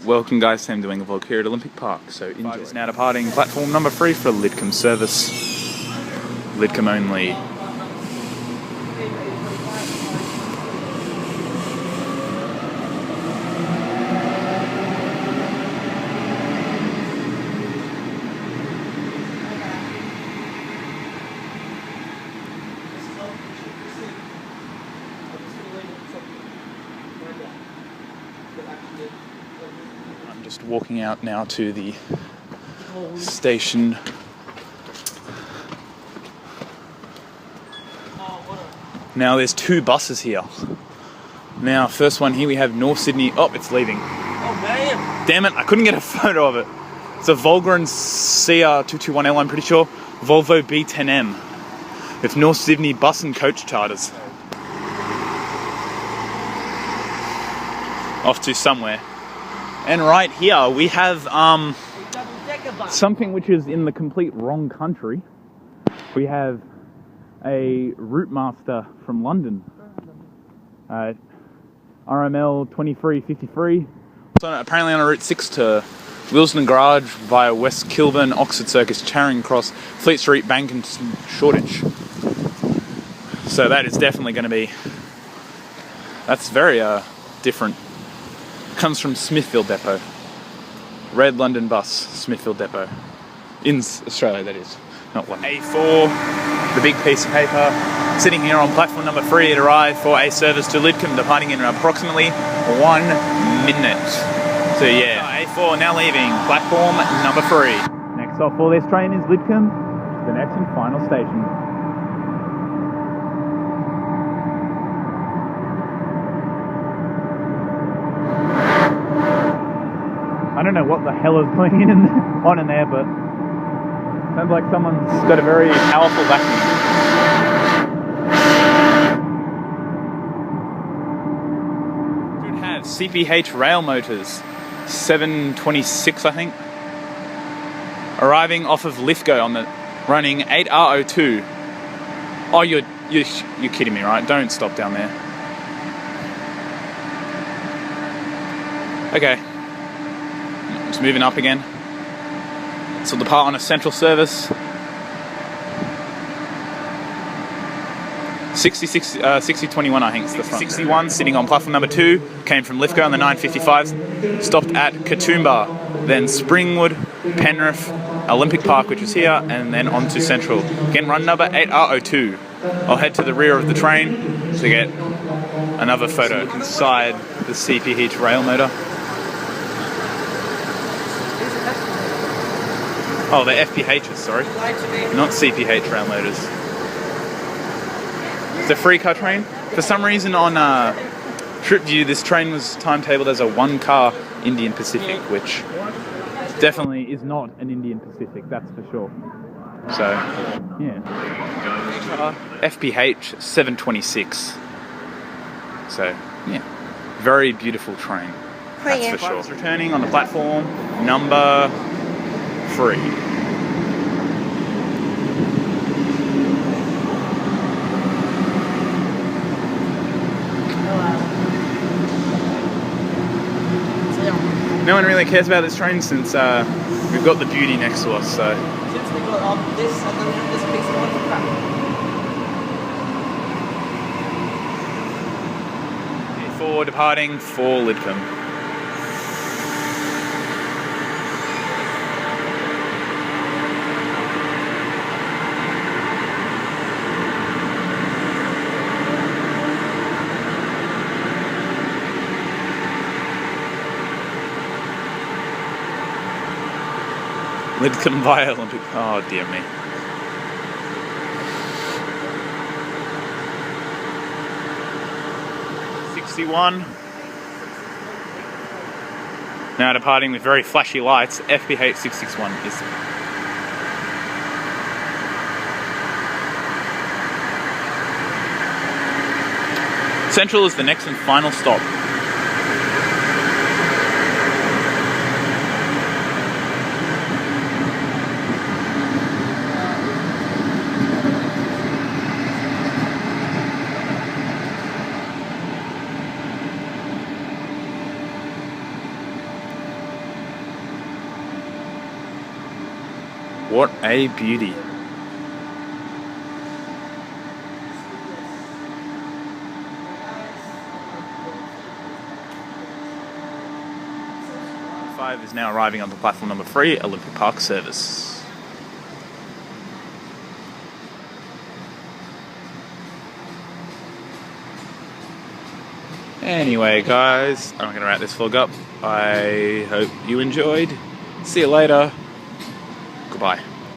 Welcome guys, Sam doing a vlog here at Olympic Park, so enjoy. Is now departing platform number 3 for Lidcombe service. Lidcombe only. I'm just walking out now to the station. Now there's 2 buses here. Now first one here we have North Sydney. Oh, it's leaving. Oh man! Damn it, I couldn't get a photo of it. It's a Volgren CR221L, I'm pretty sure. Volvo B10M. With North Sydney bus and coach charters. Off to somewhere. And right here we have something which is in the complete wrong country. We have a route master from London. RML 2353. So apparently on a route 6 to Willesden Garage via West Kilburn, Oxford Circus, Charing Cross, Fleet Street, Bank and Shoreditch. So that is definitely going to be, that's very different. Comes from Smithfield Depot. Red London bus, Smithfield Depot. In Australia, that is. Not London. A4, the big piece of paper. Sitting here on platform number 3 to arrive for a service to Lidcombe, departing in approximately 1 minute. So yeah, A4 now leaving platform number 3. Next stop for this train is Lidcombe, the next and final station. I don't know what the hell is going on in there, but sounds like someone's got a very powerful vacuum. Should have CPH Rail Motors, 726 I think. Arriving off of Lithgow on the running 8R02. Oh, you're kidding me, right? Don't stop down there. Okay. Just moving up again. So depart on a central service. 6021 I think is the front. 61 sitting on platform number 2. Came from Lithgow on the 955s. Stopped at Katoomba. Then Springwood, Penrith, Olympic Park, which is here, and then on to Central. Again, run number 8R02. I'll head to the rear of the train to get another photo inside the CPH rail motor. Oh, they're FPHs, sorry. Not CPH rail motors. It's a 3-car train. For some reason on TripView, this train was timetabled as a 1-car Indian Pacific, which definitely is not an Indian Pacific, that's for sure. So, yeah. FPH 726. So, yeah. Very beautiful train. That's for sure. Returning on the platform number 3. No one really cares about this train since we've got the beauty next to us, so. Since we got this and then this piece of crap. Before departing for Lidcombe. Lidcombe via Olympic. Oh dear me. '61. Now departing with very flashy lights. FPH 661 is. Central is the next and final stop. What a beauty. Five is now arriving onto platform number 3, Olympic Park service. Anyway, guys, I'm going to wrap this vlog up. I hope you enjoyed. See you later. Goodbye.